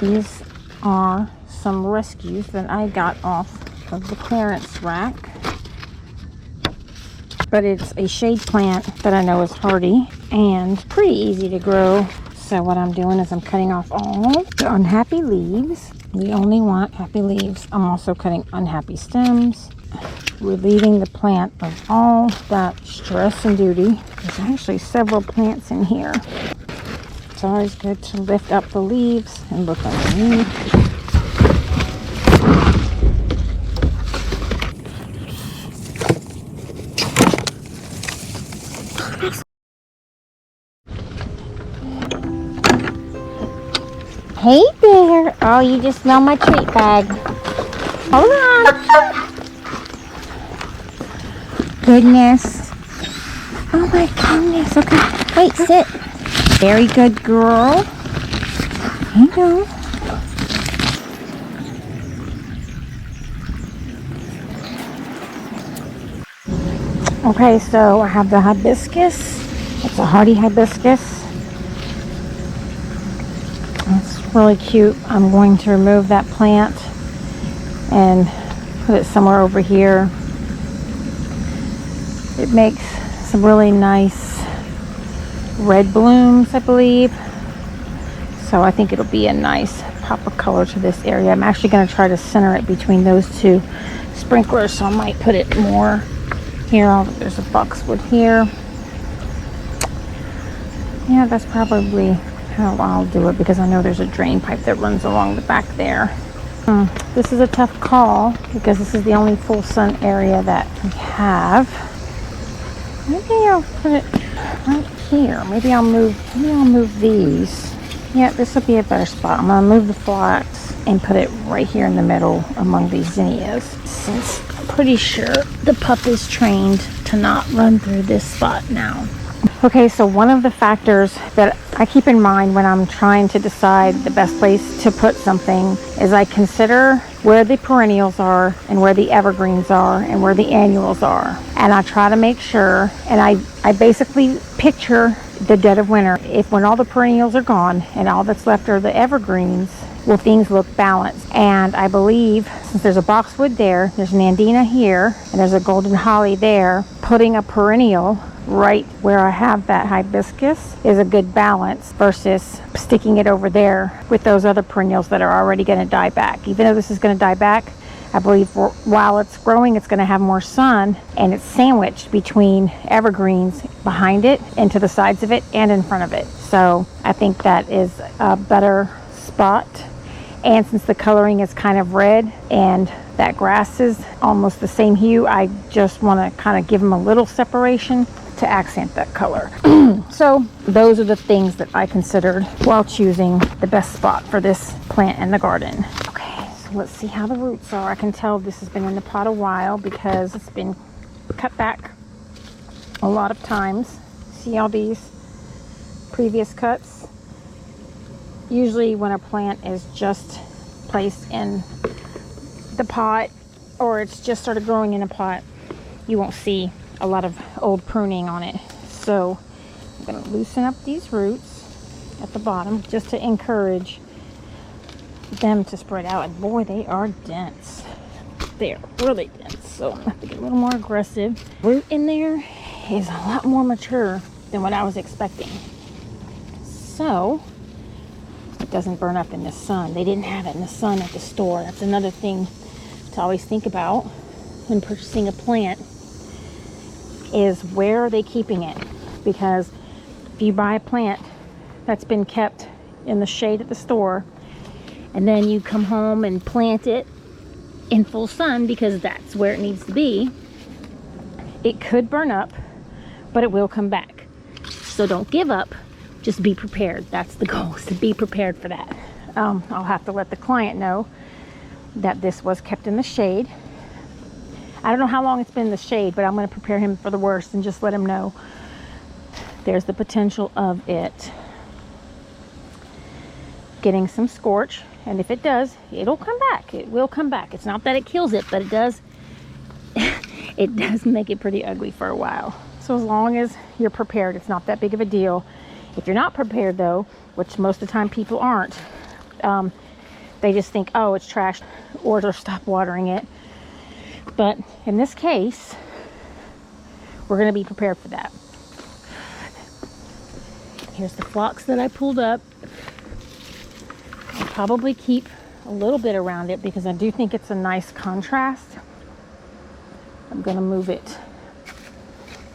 These are some rescues that I got off of the clearance rack. But it's a shade plant that I know is hardy and pretty easy to grow. So what I'm doing is I'm cutting off all the unhappy leaves. We only want happy leaves. I'm also cutting unhappy stems, relieving the plant of all that stress and duty. There's actually several plants in here. It's always good to lift up the leaves and look underneath. Hey there! Oh, you just smell my treat bag. Hold on. Goodness. Oh my goodness. Okay. Wait, sit. Very good girl. Here you go. Okay, so I have the hibiscus. It's a hardy hibiscus. It's really cute. I'm going to remove that plant and put it somewhere over here. It makes some really nice red blooms, I believe. So I think it'll be a nice pop of color to this area. I'm actually going to try to center it between those two sprinklers, so I might put it more here. There's a boxwood here. Yeah, that's probably how I'll do it, because I know there's a drain pipe that runs along the back there. This is a tough call because this is the only full sun area that we have. Maybe I'll put it right here. Maybe I'll move these. Yeah, this will be a better spot. I'm gonna move the flax and put it right here in the middle among these zinnias, since I'm pretty sure the pup is trained to not run through this spot now. Okay, so one of the factors that I keep in mind when I'm trying to decide the best place to put something is I consider where the perennials are and where the evergreens are and where the annuals are. And I try to make sure, and I basically picture the dead of winter. If when all the perennials are gone and all that's left are the evergreens, will things look balanced? And I believe, since there's a boxwood there, there's an andina here, and there's a golden holly there, putting a perennial right where I have that hibiscus is a good balance versus sticking it over there with those other perennials that are already going to die back. Even though this is going to die back, I believe while it's growing, it's going to have more sun, and it's sandwiched between evergreens behind it and to the sides of it and in front of it. So I think that is a better spot. And since the coloring is kind of red and that grass is almost the same hue, I just want to kind of give them a little separation to accent that color. So those are the things that I considered while choosing the best spot for this plant in the garden. Okay, so let's see how the roots are. I can tell this has been in the pot a while because it's been cut back a lot of times. See all these previous cuts? Usually when a plant is just placed in the pot, or it's just started growing in a pot, you won't see a lot of old pruning on it. So I'm going to loosen up these roots at the bottom just to encourage them to spread out. And boy, they are dense. They are really dense. So I have to get a little more aggressive. Root in there is a lot more mature than what I was expecting. So it doesn't burn up in the sun. They didn't have it in the sun at the store. That's another thing to always think about when purchasing a plant, is where are they keeping it? Because if you buy a plant that's been kept in the shade at the store and then you come home and plant it in full sun because that's where it needs to be, it could burn up, but it will come back. So don't give up, just be prepared. That's the goal, is to be prepared for that. I'll have to let the client know that this was kept in the shade. I don't know how long it's been in the shade, but I'm going to prepare him for the worst and just let him know there's the potential of it getting some scorch. And if it does, it'll come back. It will come back. It's not that it kills it, but it does it does make it pretty ugly for a while. So as long as you're prepared, it's not that big of a deal. If you're not prepared though, which most of the time people aren't, They just think, oh, it's trash, or they'll stop watering it. But in this case, we're going to be prepared for that. Here's the phlox that I pulled up. I'll probably keep a little bit around it because I do think it's a nice contrast. I'm going to move it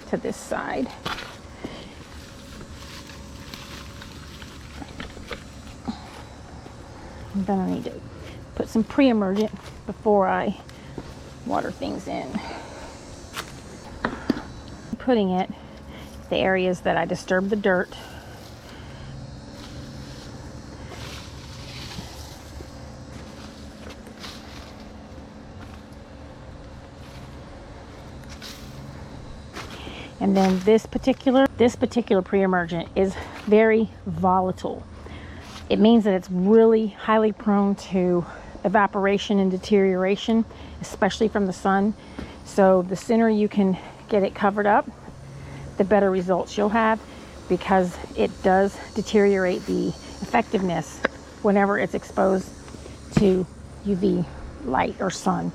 to this side. And then I need to put some pre-emergent before I water things in. I'm putting it the areas that I disturbed the dirt. And then this particular pre-emergent is very volatile. It means that it's really highly prone to evaporation and deterioration, especially from the sun. So the sooner you can get it covered up, the better results you'll have, because it does deteriorate the effectiveness whenever it's exposed to UV light or sun.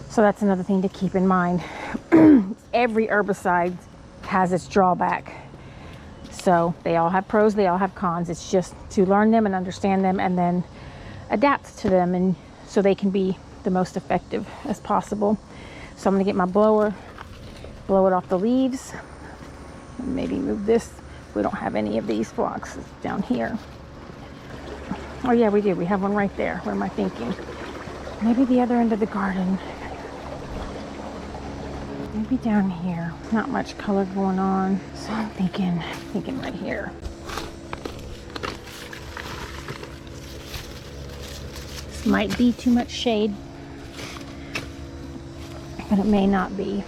So that's another thing to keep in mind. Every herbicide has its drawback. So they all have pros, they all have cons. It's just to learn them and understand them and then adapt to them, and so they can be the most effective as possible. So I'm gonna get my blower, blow it off the leaves, and maybe move this. We don't have any of these phloxes down here. Oh yeah, we do. We have one right there. What am I thinking? Maybe the other end of the garden. Maybe down here. Not much color going on. So I'm thinking right here. This might be too much shade, but it may not be.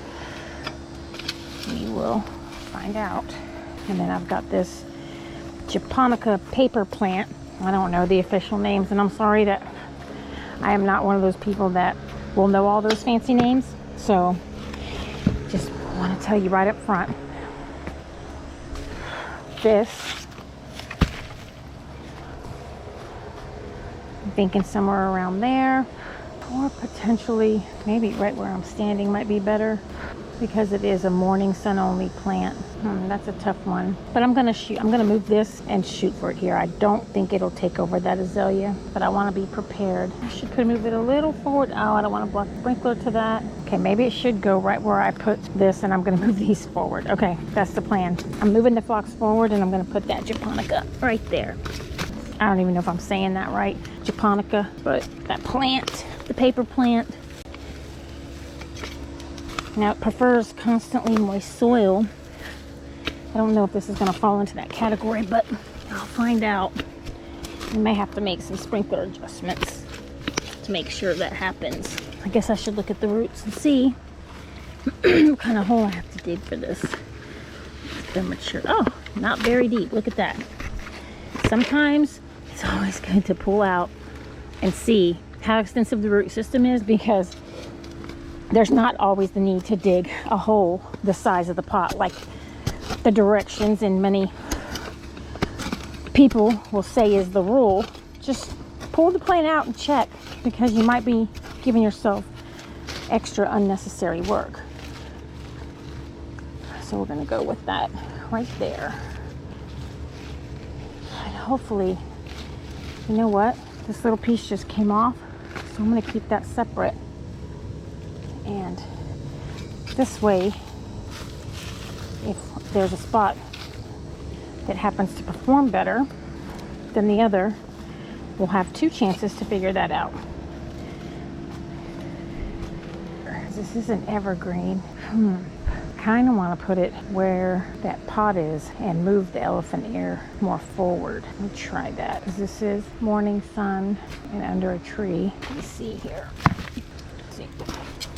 We will find out. And then I've got this japonica paper plant. I don't know the official names, and I'm sorry that I am not one of those people that will know all those fancy names. So just want to tell you right up front, this, I'm thinking somewhere around there, or potentially maybe right where I'm standing might be better, because it is a morning sun only plant. That's a tough one, but I'm gonna move this and shoot for it here. I don't think it'll take over that azalea, but I want to be prepared. I should move it a little forward. Oh, I don't want to block the sprinkler to that. Okay, maybe it should go right where I put this, and I'm gonna move these forward. Okay, that's the plan. I'm moving the phlox forward, and I'm gonna put that japonica right there. I don't even know if I'm saying that right, japonica, but that plant, the paper plant. Now it prefers constantly moist soil. I don't know if this is going to fall into that category, but I'll find out. I may have to make some sprinkler adjustments to make sure that happens. I guess I should look at the roots and see what kind of hole I have to dig for this. They're mature. Oh, not very deep. Look at that. Sometimes it's always good to pull out and see how extensive the root system is, because there's not always the need to dig a hole the size of the pot, like the directions and many people will say is the rule. Just pull the plant out and check, because you might be giving yourself extra unnecessary work. So we're going to go with that right there. And hopefully, you know what? This little piece just came off, so I'm going to keep that separate. And this way, if there's a spot that happens to perform better than the other, we'll have two chances to figure that out. This is an evergreen. Kind of want to put it where that pot is and move the elephant ear more forward. Let me try that. This is morning sun and under a tree. Let me see here. Let's see.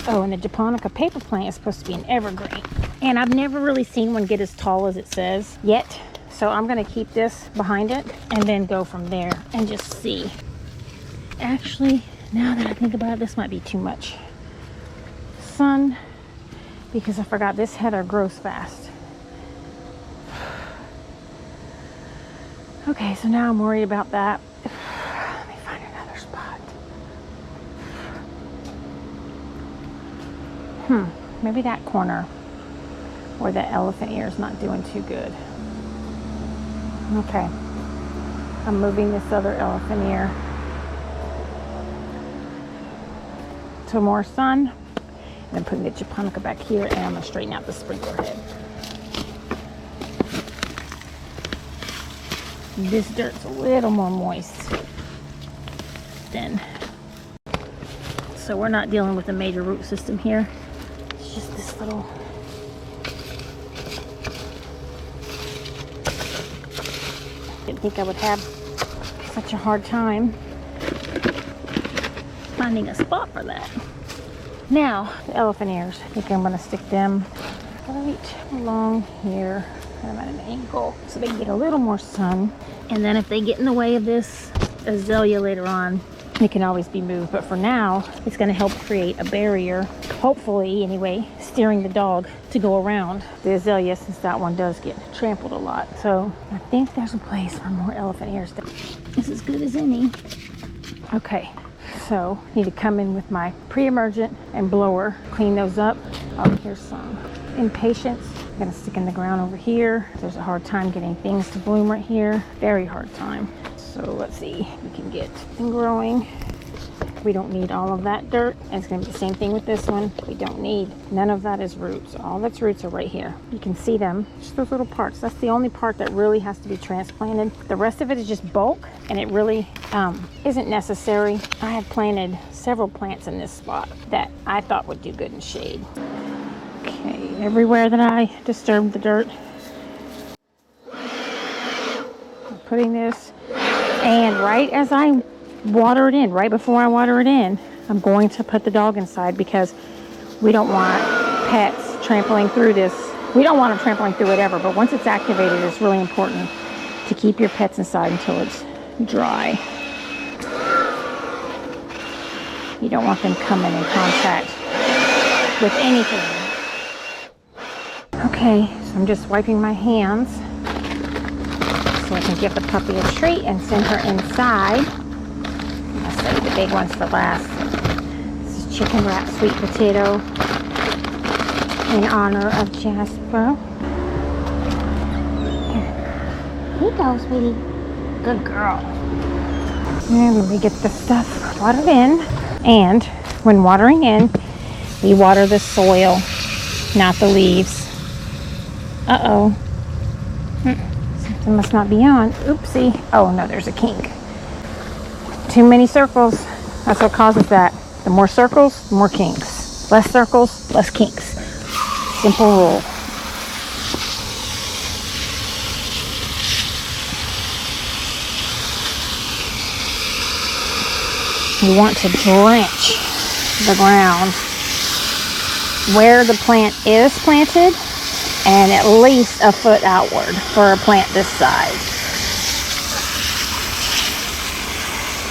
Oh, and the japonica paper plant is supposed to be an evergreen. And I've never really seen one get as tall as it says yet. So I'm going to keep this behind it and then go from there and just see. Actually, now that I think about it, this might be too much sun, because I forgot this heather grows fast. Okay, so now I'm worried about that. Let me find another spot. Maybe that corner where the elephant ear is not doing too good. Okay, I'm moving this other elephant ear to more sun. And I'm putting the japonica back here, and I'm gonna straighten out the sprinkler head. This dirt's a little more moist than, so we're not dealing with a major root system here. It's just this little. Didn't think I would have such a hard time finding a spot for that. Now, the elephant ears, I think I'm gonna stick them right along here, kind of at an angle, so they can get a little more sun. And then if they get in the way of this azalea later on, it can always be moved. But for now, it's gonna help create a barrier, hopefully anyway, steering the dog to go around the azalea, since that one does get trampled a lot. So I think there's a place for more elephant ears. It's as good as any. Okay. So I need to come in with my pre-emergent and blower, clean those up. Oh, here's some impatiens. I'm gonna stick in the ground over here. There's a hard time getting things to bloom right here. Very hard time. So let's see, we can get them growing. We don't need all of that dirt. And it's gonna be the same thing with this one. We don't need, none of that is roots. All that's roots are right here. You can see them, just those little parts. That's the only part that really has to be transplanted. The rest of it is just bulk, and it really isn't necessary. I have planted several plants in this spot that I thought would do good in shade. Okay, everywhere that I disturbed the dirt, I'm putting this, and right as I water it in, right before I water it in, I'm going to put the dog inside, because we don't want pets trampling through this. We don't want them trampling through it ever, but once it's activated, it's really important to keep your pets inside until it's dry. You don't want them coming in contact with anything. Okay, so I'm just wiping my hands so I can give the puppy a treat and send her inside. I'll save the big ones for last. This is chicken wrap sweet potato in honor of Jasper. Here you go, sweetie. Good girl. And let me get the stuff watered in. And when watering in, we water the soil, not the leaves. Uh-oh. Something must not be on. Oopsie. Oh no, there's a kink. Too many circles. That's what causes that. The more circles, the more kinks. Less circles, less kinks. Simple rule. You want to drench the ground where the plant is planted, and at least a foot outward for a plant this size.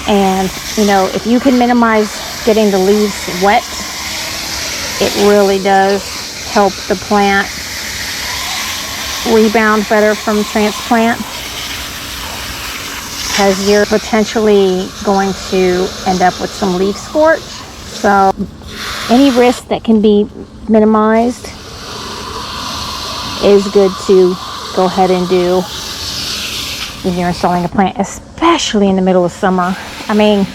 And you know, if you can minimize getting the leaves wet, it really does help the plant rebound better from transplant, because you're potentially going to end up with some leaf scorch. So any risk that can be minimized is good to go ahead and do when you're installing a plant, especially in the middle of summer. I mean,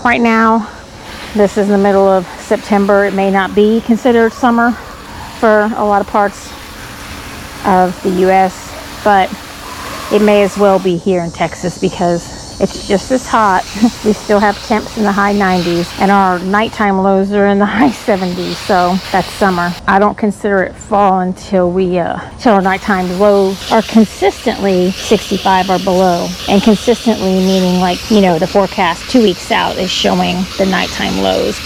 right now, this is the middle of September. It may not be considered summer for a lot of parts of the US, but it may as well be here in Texas, because it's just as hot. We still have temps in the high 90s, and our nighttime lows are in the high 70s, so that's summer. I don't consider it fall until till our nighttime lows are consistently 65 or below. And consistently meaning, like, you know, the forecast 2 weeks out is showing the nighttime lows,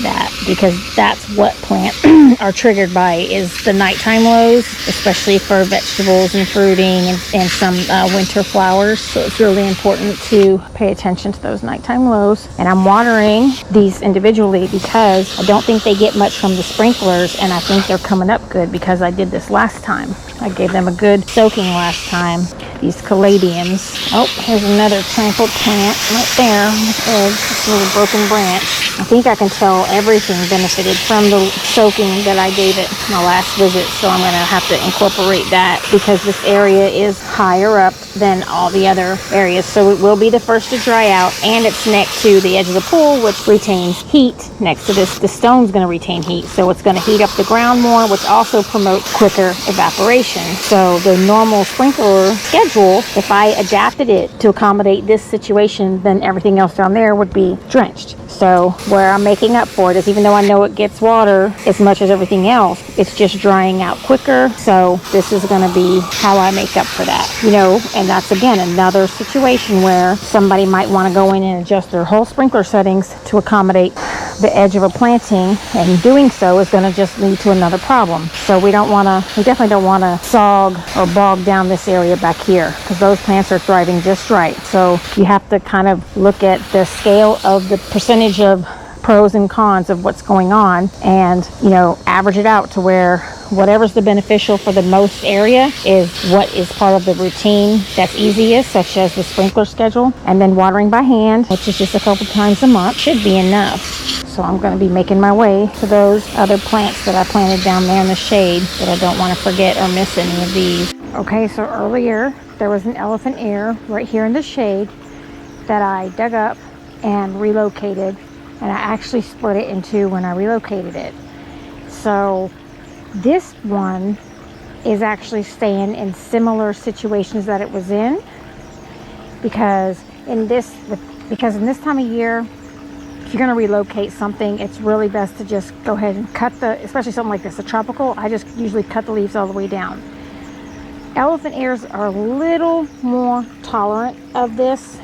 because that's what plants are triggered by, is the nighttime lows, especially for vegetables and fruiting and some winter flowers. So it's really important to pay attention to those nighttime lows. And I'm watering these individually because I don't think they get much from the sprinklers, and I think they're coming up good because I did this last time. I gave them a good soaking last time. These caladiums. Oh, here's another trampled plant right there with eggs. little broken branch. I think I can tell everything benefited from the soaking that I gave it my last visit, so I'm going to have to incorporate that because this area is higher up than all the other areas. So it will be the first to dry out, and it's next to the edge of the pool, which retains heat. Next to this, the stone's going to retain heat, so it's going to heat up the ground more, which also promotes quicker evaporation. So the normal sprinkler schedule, if I adapted it to accommodate this situation, then everything else down there would be drenched. So where I'm making up for it is, even though I know it gets water as much as everything else, it's just drying out quicker. So this is going to be how I make up for that, you know. And that's again another situation where somebody might want to go in and adjust their whole sprinkler settings to accommodate the edge of a planting, and doing so is going to just lead to another problem. So we definitely don't want to sog or bog down this area back here, because those plants are thriving just right. So you have to kind of look at the scale of the percentage of pros and cons of what's going on, and, you know, average it out to where whatever's the beneficial for the most area is what is part of the routine that's easiest, such as the sprinkler schedule. And then watering by hand, which is just a couple times a month, should be enough. So I'm going to be making my way to those other plants that I planted down there in the shade, that I don't want to forget or miss any of these. Okay, so earlier there was an elephant ear right here in the shade that I dug up and relocated, and I actually split it in two when I relocated it. So this one is actually staying in similar situations that it was in, because in this time of year, if you're going to relocate something, it's really best to just go ahead and cut especially something like this, a tropical, I just usually cut the leaves all the way down. Elephant ears are a little more tolerant of this.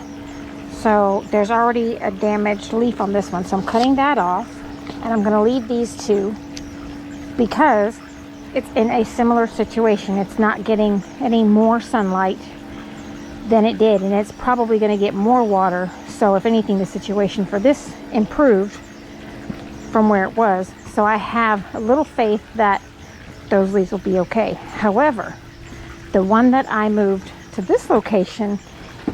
So there's already a damaged leaf on this one, so I'm cutting that off, and I'm going to leave these two because it's in a similar situation. It's not getting any more sunlight than it did, and it's probably going to get more water. So if anything, the situation for this improved from where it was. So I have a little faith that those leaves will be okay. However, the one that I moved to this location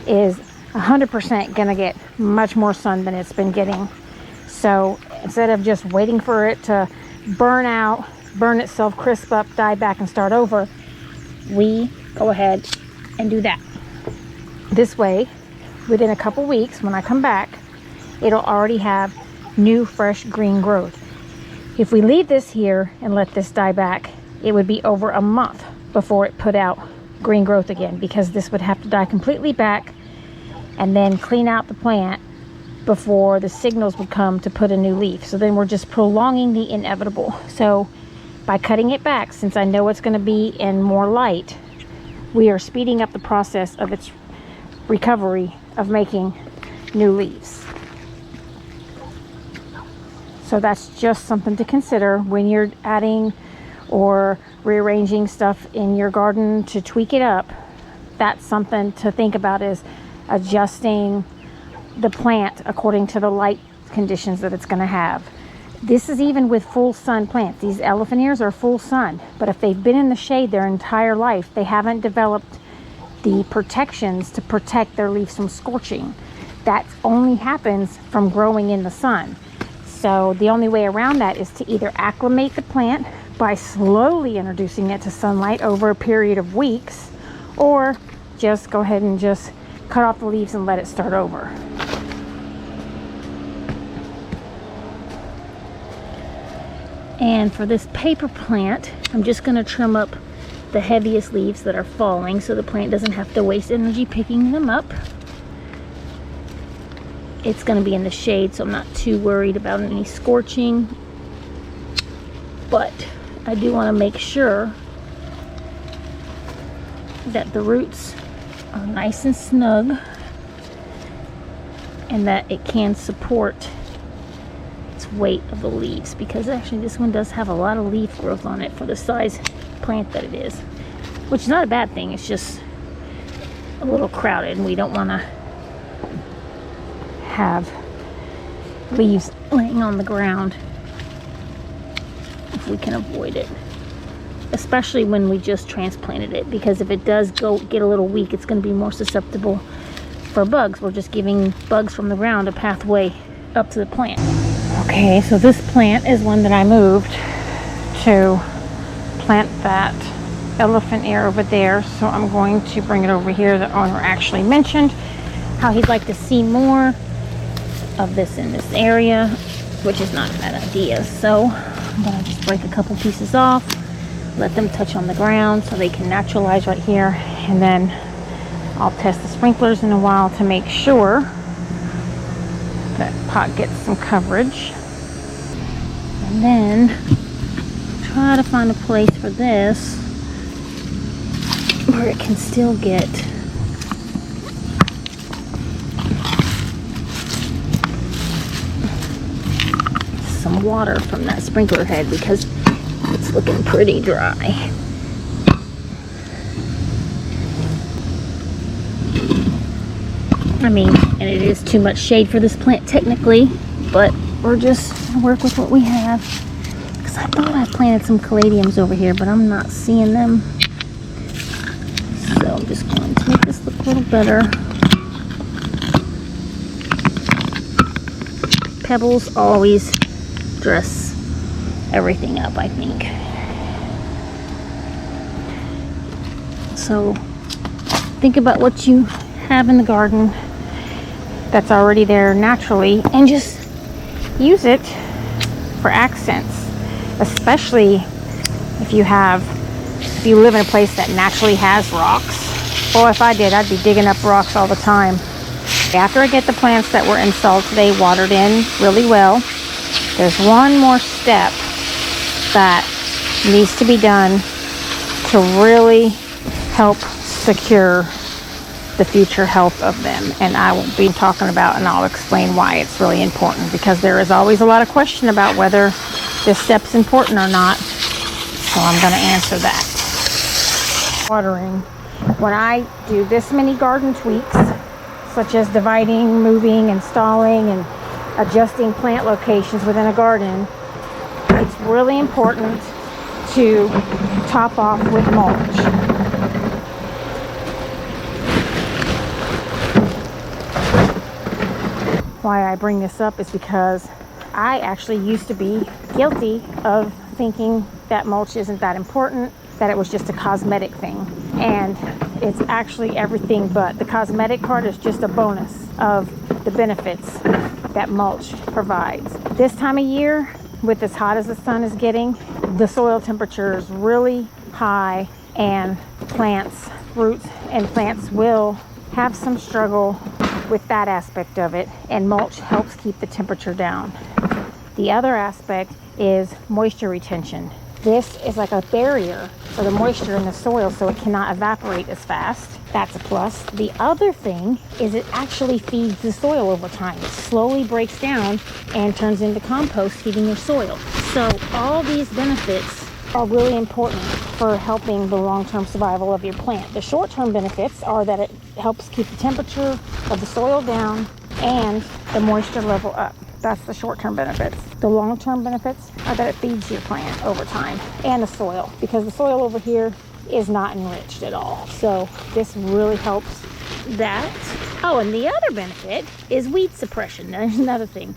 is 100% gonna get much more sun than it's been getting. So instead of just waiting for it to burn out, burn itself, crisp up, die back, and start over, we go ahead and do that. This way, within a couple weeks, when I come back, it'll already have new, fresh green growth. If we leave this here and let this die back, it would be over a month before it put out green growth again, because this would have to die completely back and then clean out the plant before the signals would come to put a new leaf. So then we're just prolonging the inevitable. So by cutting it back, since I know it's going to be in more light, we are speeding up the process of its recovery of making new leaves. So that's just something to consider when you're adding or rearranging stuff in your garden to tweak it up. That's something to think about, is adjusting the plant according to the light conditions that it's going to have. This is even with full sun plants. These elephant ears are full sun, but if they've been in the shade their entire life, they haven't developed the protections to protect their leaves from scorching. That only happens from growing in the sun. So the only way around that is to either acclimate the plant by slowly introducing it to sunlight over a period of weeks, or just go ahead and just cut off the leaves and let it start over. And for this paper plant, I'm just going to trim up the heaviest leaves that are falling so the plant doesn't have to waste energy picking them up. It's going to be in the shade, so I'm not too worried about any scorching, but I do want to make sure that the roots are nice and snug and that it can support its weight of the leaves, because actually this one does have a lot of leaf growth on it for the size plant that it is, which is not a bad thing. It's just a little crowded, and we don't want to have leaves laying on the ground if we can avoid it, especially when we just transplanted it, because if it does get a little weak, it's going to be more susceptible for bugs. We're just giving bugs from the ground a pathway up to the plant. Okay, so this plant is one that I moved to plant that elephant ear over there. So I'm going to bring it over here. The owner actually mentioned how he'd like to see more of this in this area, which is not a bad idea. So I'm gonna just break a couple pieces off, let them touch on the ground so they can naturalize right here, and then I'll test the sprinklers in a while to make sure that pot gets some coverage, and then try to find a place for this where it can still get some water from that sprinkler head, because it's looking pretty dry. I mean, and it is too much shade for this plant technically, but we're just gonna work with what we have. Because I thought I planted some caladiums over here, but I'm not seeing them. So I'm just going to make this look a little better. Pebbles always dress everything up, I think. So think about what you have in the garden that's already there naturally, and just use it for accents, especially if you live in a place that naturally has rocks. Or if I did, I'd be digging up rocks all the time. After I get the plants that were installed today watered in really well, there's one more step that needs to be done to really help secure the future health of them, and I will be talking about, and I'll explain why it's really important, because there is always a lot of question about whether this step's important or not. So I'm going to answer that. Watering. When I do this many garden tweaks, such as dividing, moving, installing, and adjusting plant locations within a garden, it's really important to top off with mulch. Why I bring this up is because I actually used to be guilty of thinking that mulch isn't that important, that it was just a cosmetic thing. And it's actually everything but. The cosmetic part is just a bonus of the benefits that mulch provides. This time of year, with as hot as the sun is getting, the soil temperature is really high, and roots and plants will have some struggle with that aspect of it, and mulch helps keep the temperature down. The other aspect is moisture retention. This is like a barrier for the moisture in the soil, so it cannot evaporate as fast. That's a plus. The other thing is it actually feeds the soil over time. It slowly breaks down and turns into compost, feeding your soil. So all these benefits are really important for helping the long-term survival of your plant. The short-term benefits are that it helps keep the temperature of the soil down and the moisture level up. That's the short-term benefits. The long-term benefits are that it feeds your plant over time, and the soil, because the soil over here is not enriched at all. So this really helps that. Oh, and the other benefit is weed suppression. There's another thing.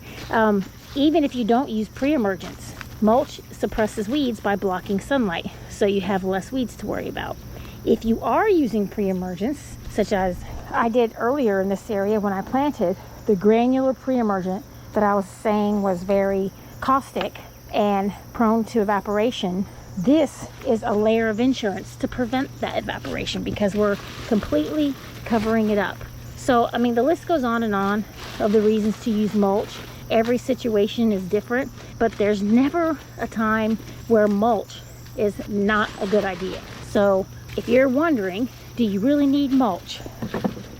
Even if you don't use pre-emergents, mulch suppresses weeds by blocking sunlight, so you have less weeds to worry about. If you are using pre-emergents, such as I did earlier in this area when I planted, the granular pre-emergent that I was saying was very caustic and prone to evaporation, this is a layer of insurance to prevent that evaporation, because we're completely covering it up. So, I mean, the list goes on and on of the reasons to use mulch. Every situation is different, but there's never a time where mulch is not a good idea. So if you're wondering, do you really need mulch?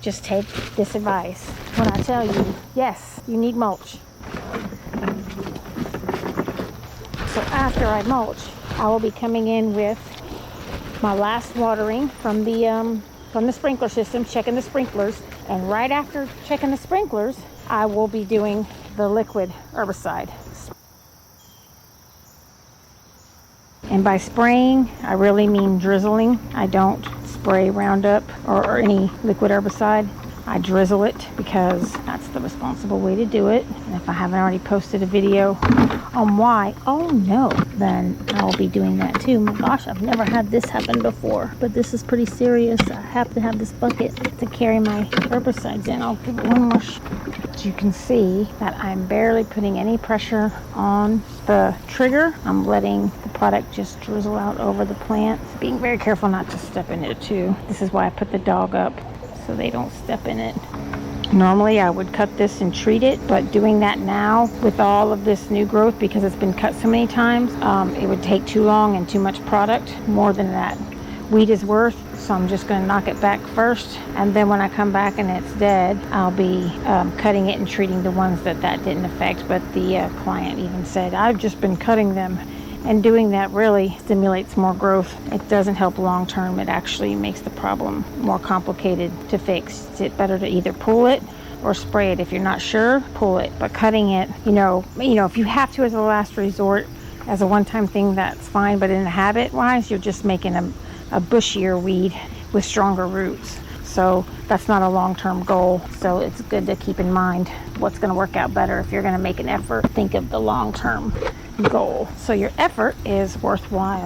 Just take this advice when I tell you, yes, you need mulch. So after I mulch, I will be coming in with my last watering from the sprinkler system, checking the sprinklers, and right after checking the sprinklers, I will be doing the liquid herbicide. And by spraying, I really mean drizzling. I don't spray Roundup or any liquid herbicide. I drizzle it because that's the responsible way to do it. And if I haven't already posted a video on why, oh no, then I'll be doing that too. My gosh, I've never had this happen before, but this is pretty serious. I have to have this bucket to carry my herbicides in. I'll give it one more As you can see that I'm barely putting any pressure on the trigger. I'm letting the product just drizzle out over the plant. Being very careful not to step in it too. This is why I put the dog up, so they don't step in it. Normally I would cut this and treat it, but doing that now with all of this new growth, because it's been cut so many times, it would take too long and too much product, more than that weed is worth. So I'm just going to knock it back first, and then when I come back and it's dead, I'll be cutting it and treating the ones that didn't affect. But the client even said, I've just been cutting them, and doing that really stimulates more growth. It doesn't help long term. It actually makes the problem more complicated to fix. It's better to either pull it or spray it. If you're not sure, pull it. But cutting it, you know, if you have to as a last resort, as a one-time thing, that's fine. But in the habit-wise, you're just making a bushier weed with stronger roots. So that's not a long-term goal. So it's good to keep in mind what's going to work out better. If you're going to make an effort, think of the long-term goal, so your effort is worthwhile.